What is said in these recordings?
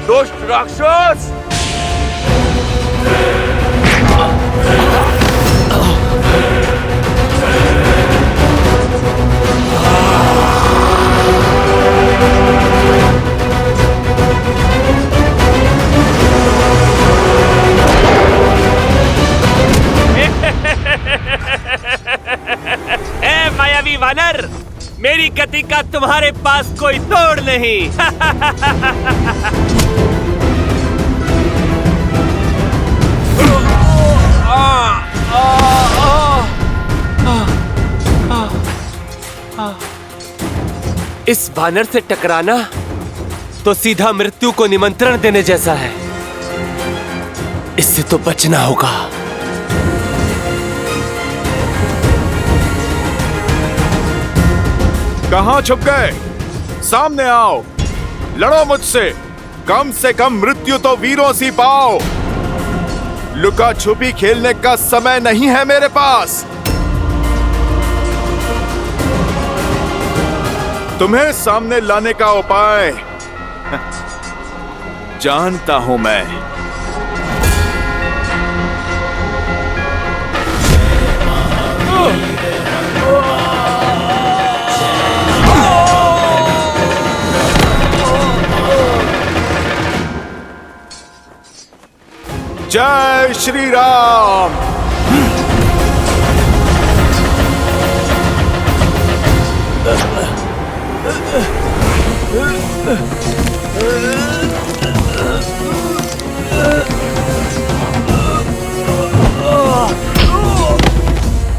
दुष्ट राक्षस! ए मायावी वानर, मेरी गति का तुम्हारे पास कोई तोड़ नहीं। इस वानर से टकराना तो सीधा मृत्यु को निमंत्रण देने जैसा है। इससे तो बचना होगा। कहां छुप गए? सामने आओ, लड़ो मुझसे। कम से कम मृत्यु तो वीरों सी पाओ। लुका छुपी खेलने का समय नहीं है मेरे पास। तुम्हें सामने लाने का उपाय जानता हूं मैं। जय श्री राम।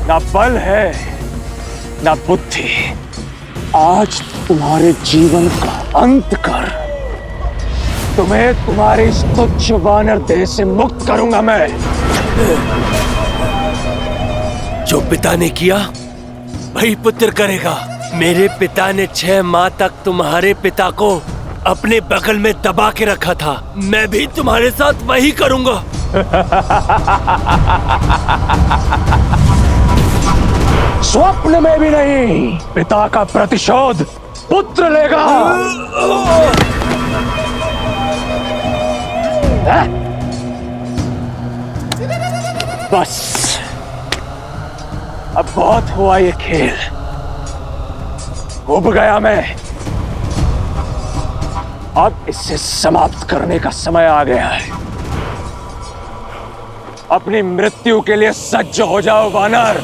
ना बल है ना बुद्धि। आज तुम्हारे जीवन का अंत कर तुम्हें तुम्हारे इस तुच्छ वानर देह से मुक्त करूंगा मैं। जो पिता ने किया वही पुत्र करेगा। मेरे पिता ने 6 माह तक तुम्हारे पिता को अपने बगल में दबा के रखा था। मैं भी तुम्हारे साथ वही करूंगा। स्वप्न में भी नहीं। पिता का प्रतिशोध पुत्र लेगा। बस अब बहुत हुआ ये खेल। उब गया मैं। अब इसे समाप्त करने का समय आ गया है। अपनी मृत्यु के लिए सज्ज हो जाओ वानर।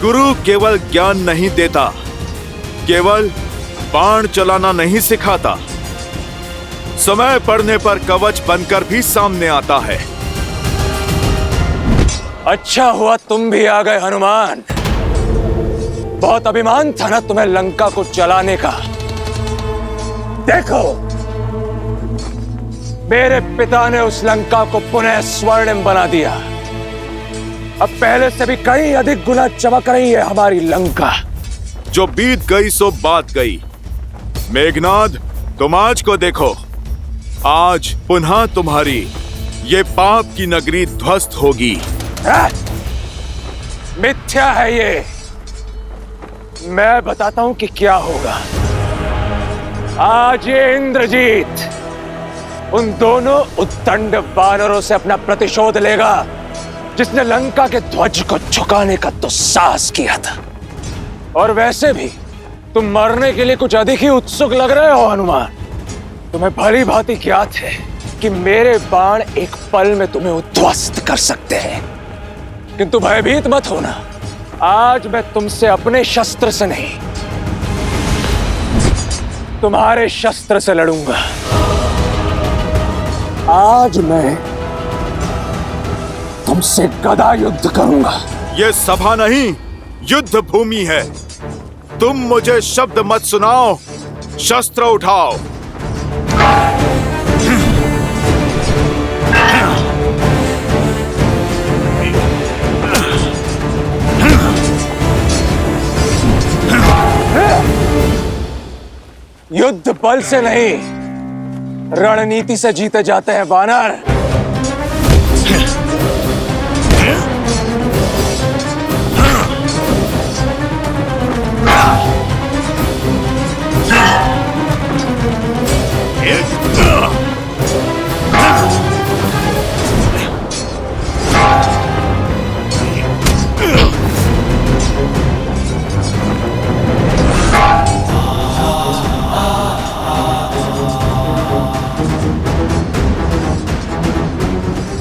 गुरु केवल ज्ञान नहीं देता, केवल बाण चलाना नहीं सिखाता, समय पड़ने पर कवच बनकर भी सामने आता है। अच्छा हुआ तुम भी आ गए हनुमान। बहुत अभिमान था ना तुम्हें लंका को जलाने का। देखो, मेरे पिता ने उस लंका को पुनः स्वर्णिम बना दिया। अब पहले से भी कई अधिक गुना चमक रही है हमारी लंका। जो बीत गई सो बात गई। मेघनाद, तुम आज को देखो। आज पुनः तुम्हारी ये पाप की नगरी ध्वस्त होगी। मिथ्या है ये। मैं बताता हूं कि क्या होगा। आज ये इंद्रजीत उन दोनों उद्दंड वानरों से अपना प्रतिशोध लेगा जिसने लंका के ध्वज को झुकाने का दुस्साहस किया था। और वैसे भी तुम मरने के लिए कुछ अधिक ही उत्सुक लग रहे हो हनुमान। तुम्हें भली भांति ज्ञात है कि मेरे बाण एक पल में तुम्हें उद्ध्वस्त कर सकते हैं, किंतु भयभीत मत होना। आज मैं तुमसे अपने शस्त्र से नहीं, तुम्हारे शस्त्र से लड़ूंगा। आज मैं तुमसे गदा युद्ध करूंगा। ये सभा नहीं, युद्ध भूमि है। तुम मुझे शब्द मत सुनाओ, शस्त्र उठाओ। युद्ध बल से नहीं, रणनीति से जीते जाते हैं वानर।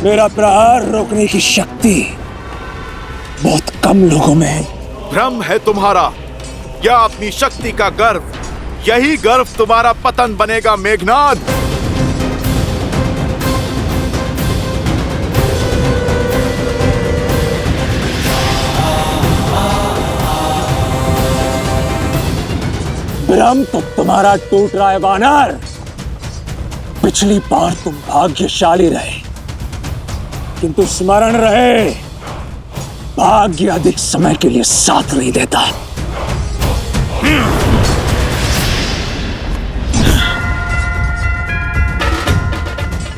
मेरा प्रहार रोकने की शक्ति बहुत कम लोगों में है। भ्रम है तुम्हारा या अपनी शक्ति का गर्व। यही गर्व तुम्हारा पतन बनेगा मेघनाद। भ्रम तो तुम्हारा टूट रहा है वानर। पिछली बार तुम भाग्यशाली रहे, किंतु स्मरण रहे, भाग्य अधिक समय के लिए साथ नहीं देता।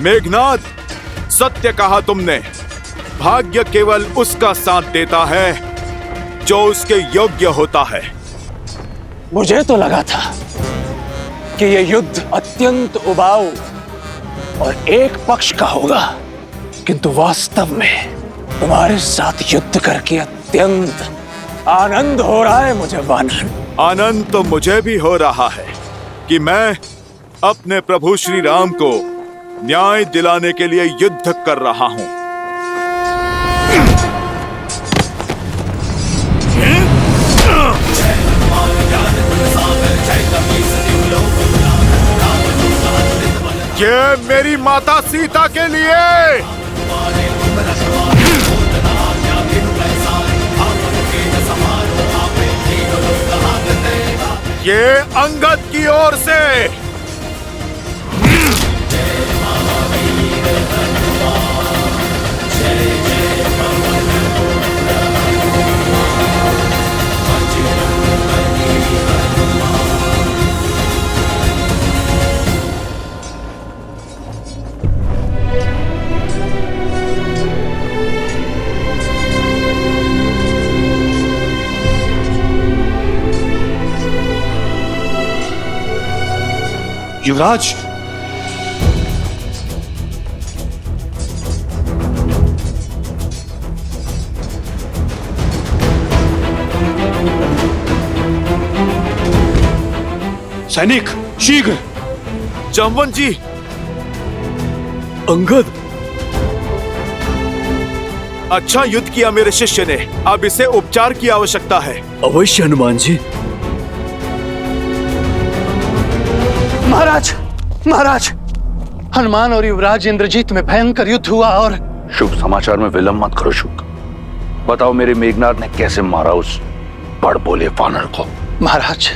मेघनाद, सत्य कहा तुमने। भाग्य केवल उसका साथ देता है जो उसके योग्य होता है। मुझे तो लगा था कि यह युद्ध अत्यंत उबाऊ और एक पक्ष का होगा, किंतु वास्तव में तुम्हारे साथ युद्ध करके अत्यंत आनंद हो रहा है मुझे वानर। आनंद तो मुझे भी हो रहा है कि मैं अपने प्रभु श्री राम को न्याय दिलाने के लिए युद्ध कर रहा हूं। ये मेरी माता सीता के लिए। ये अंगद की ओर से। युवराज, सैनिक शीघ्र। जामवंत जी। अंगद, अच्छा युद्ध किया मेरे शिष्य ने। अब इसे उपचार की आवश्यकता है। अवश्य हनुमान जी। महाराज, महाराज, हनुमान और युवराज इंद्रजीत में भयंकर युद्ध हुआ और शुभ समाचार में विलंब मत करो शुभ। बताओ मेरे मेघनाद ने कैसे मारा उस बड़ बोले वानर को। महाराज,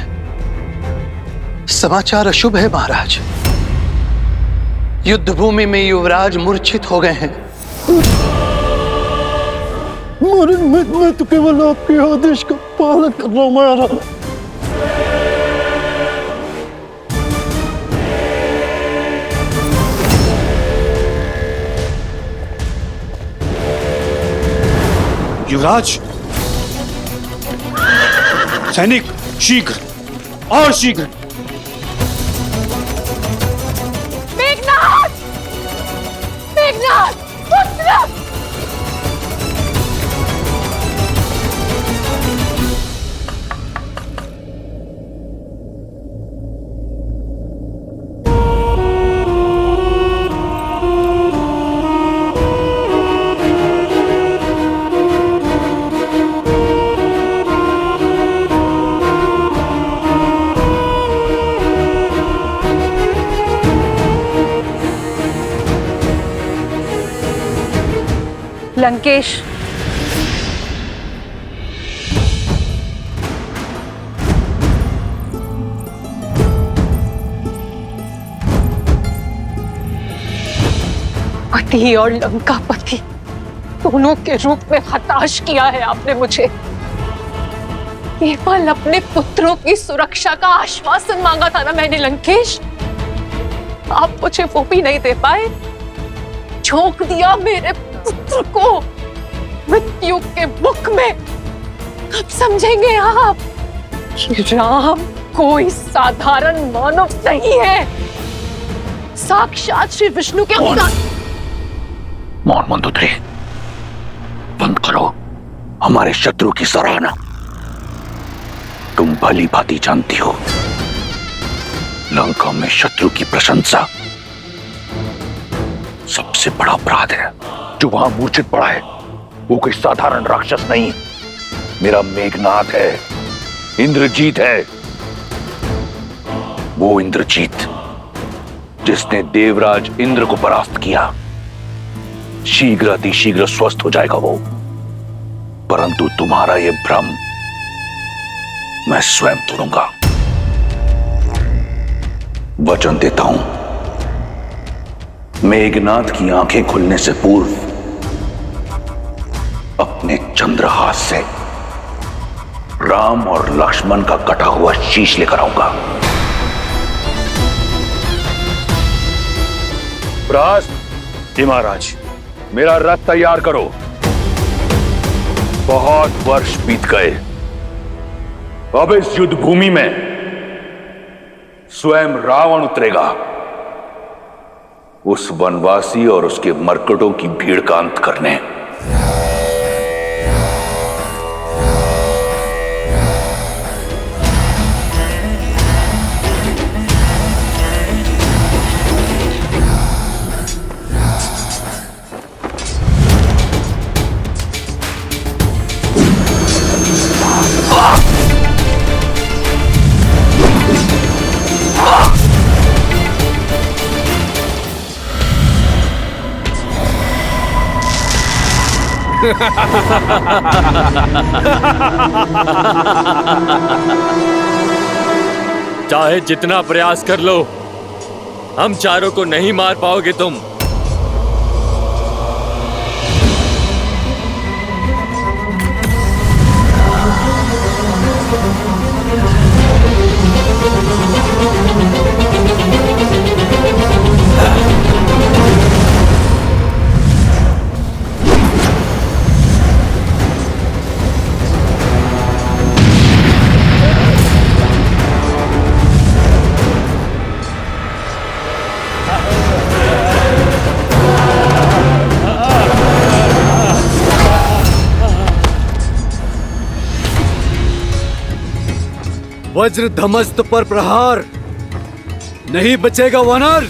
समाचार अशुभ है महाराज। युद्ध भूमि में युवराज मूर्छित हो गए हैं। मैं तो केवल आपके आदेश का पालन कर रहा हूं महाराज। युवराज, सैनिक शीघ्र और शीघ्र। मेघनाद! मेघनाद! पुत्र! लंकेश, पति और लंकापति दोनों के रूप में हताश किया है आपने मुझे। केवल अपने पुत्रों की सुरक्षा का आश्वासन मांगा था ना मैंने लंकेश, आप मुझे वो भी नहीं दे पाए। झोंक दिया मेरे पुत्र को मृत्यु के मुख में। कब समझेंगे आप कि राम कोई साधारण मानव नहीं है, साक्षात श्री विष्णु के अवतार। मौन मंदोदरी, बंद करो हमारे शत्रु की सराहना। तुम भली भांति जानती हो लंका में शत्रु की प्रशंसा सबसे बड़ा अपराध है। जो वहां मूर्छित पड़ा है वो कोई साधारण राक्षस नहीं, मेरा मेघनाद है, इंद्रजीत है। वो इंद्रजीत जिसने देवराज इंद्र को परास्त किया। शीघ्र अतिशीघ्र स्वस्थ हो जाएगा वो, परंतु तुम्हारा यह भ्रम मैं स्वयं तोड़ूंगा। वचन देता हूं, मेघनाद की आंखें खुलने से पूर्व अपने चंद्रहास से राम और लक्ष्मण का कटा हुआ शीश लेकर आऊंगा। महाराज, मेरा रथ तैयार करो। बहुत वर्ष बीत गए, अब इस युद्ध भूमि में स्वयं रावण उतरेगा। उस वनवासी और उसके मरकटों की भीड़ का अंत करने। चाहे जितना प्रयास कर लो, हम चारों को नहीं मार पाओगे तुम। वज्र धमस्त पर प्रहार, नहीं बचेगा वानर।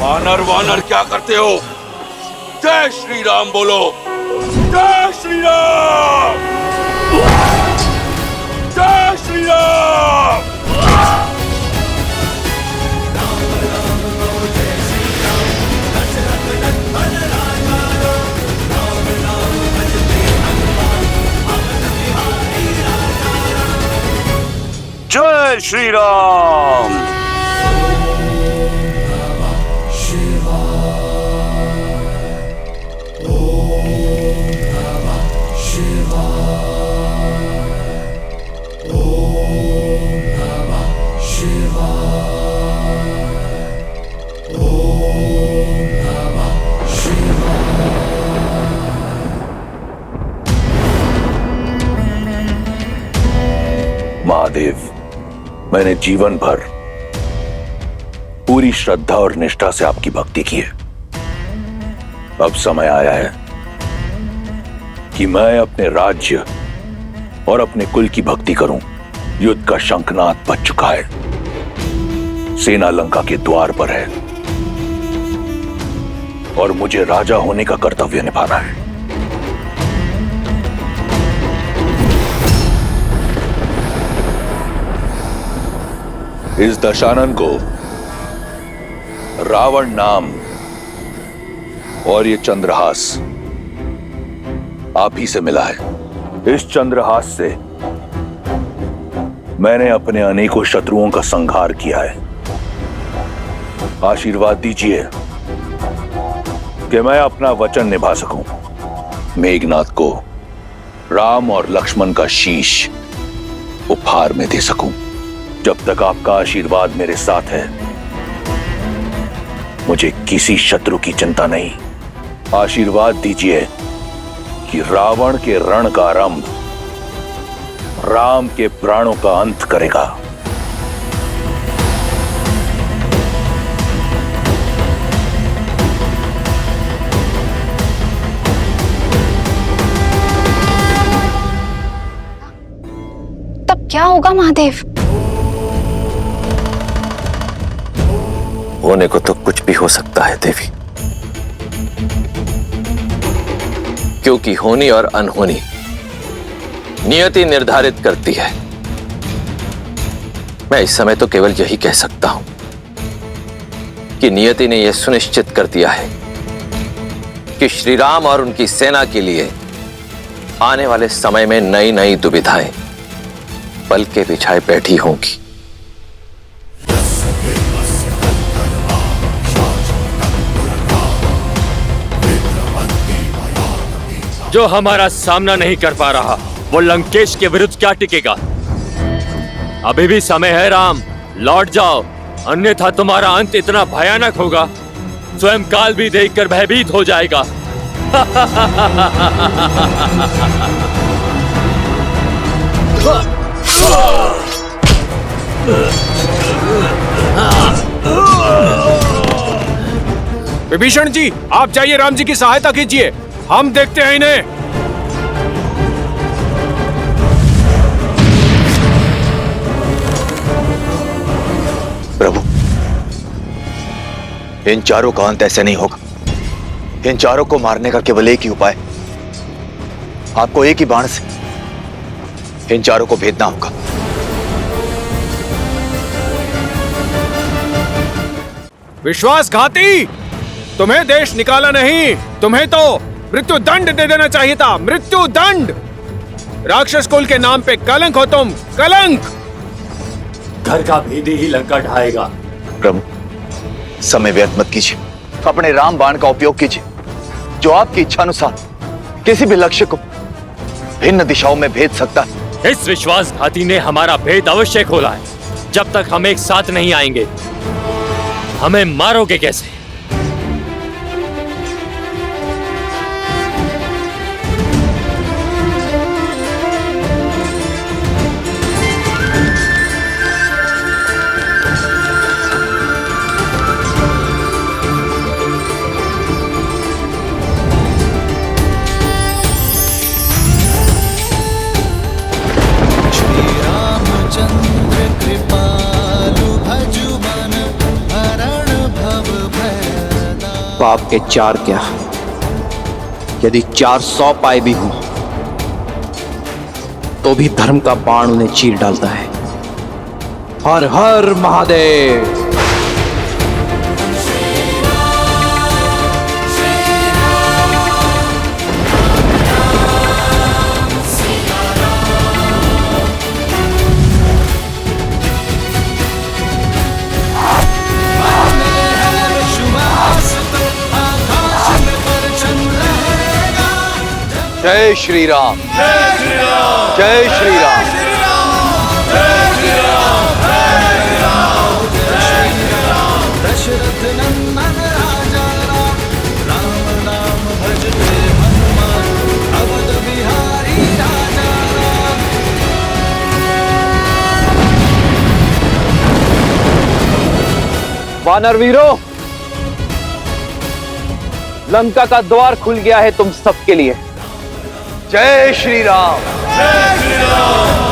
वानर वानर क्या करते हो? जय श्री राम बोलो। जय श्री राम, जय श्री राम। जय श्री राम। महादेव, मैंने जीवन भर पूरी श्रद्धा और निष्ठा से आपकी भक्ति की है। अब समय आया है कि मैं अपने राज्य और अपने कुल की भक्ति करूं। युद्ध का शंखनाद बज चुका है, सेना लंका के द्वार पर है और मुझे राजा होने का कर्तव्य निभाना है। इस दशानन को रावण नाम और ये चंद्रहास आप ही से मिला है। इस चंद्रहास से मैंने अपने अनेकों शत्रुओं का संहार किया है। आशीर्वाद दीजिए कि मैं अपना वचन निभा सकूं, मेघनाथ को राम और लक्ष्मण का शीश उपहार में दे सकूं। जब तक आपका आशीर्वाद मेरे साथ है, मुझे किसी शत्रु की चिंता नहीं। आशीर्वाद दीजिए कि रावण के रण का आरंभ राम के प्राणों का अंत करेगा। तब क्या होगा महादेव? होने को तो कुछ भी हो सकता है देवी, क्योंकि होनी और अनहोनी नियति निर्धारित करती है। मैं इस समय तो केवल यही कह सकता हूं कि नियति ने यह सुनिश्चित कर दिया है कि श्री राम और उनकी सेना के लिए आने वाले समय में नई नई दुविधाएं पल के बिछाए बैठी होंगी। जो हमारा सामना नहीं कर पा रहा वो लंकेश के विरुद्ध क्या टिकेगा? अभी भी समय है राम, लौट जाओ, अन्यथा तुम्हारा अंत इतना भयानक होगा स्वयं काल भी देखकर भयभीत हो जाएगा। विभीषण जी, आप जाइए, राम जी की सहायता कीजिए, हम देखते हैं इन्हें। प्रभु, इन चारों का अंत ऐसे नहीं होगा। इन चारों को मारने का केवल एक ही उपाय, आपको एक ही बाण से इन चारों को भेदना होगा। विश्वासघाती, तुम्हें देश निकाला नहीं, तुम्हें तो मृत्यु दंड दे देना चाहिए था। मृत्यु दंड! राक्षस कुल के नाम पे कलंक हो तुम, कलंक! घर का भेदी ही लंका ढाएगा। प्रभु, समय व्यर्थ मत कीजिए, अपने राम बाण का उपयोग कीजिए, जो आपकी इच्छा अनुसार किसी भी लक्ष्य को भिन्न दिशाओं में भेज सकता है। इस विश्वासघाती ने हमारा भेद अवश्य खोला है। जब तक हम एक साथ नहीं आएंगे, हमें मारोगे कैसे? पाप के चार क्या, यदि 400 पाए भी हों तो भी धर्म का बाण उन्हें चीर डालता है। हर हर महादेव। जय श्री राम, जय श्री राम, जय श्री राम, जय श्री राम, जय श्री राम, जय श्री राम। दशरथ नंदन राजा राम, राम नाम भजते हनुमान, अवध बिहारी राजा राम। वानर वीरों, लंका का द्वार खुल गया है तुम सबके लिए। जय श्री राम, जय श्री राम।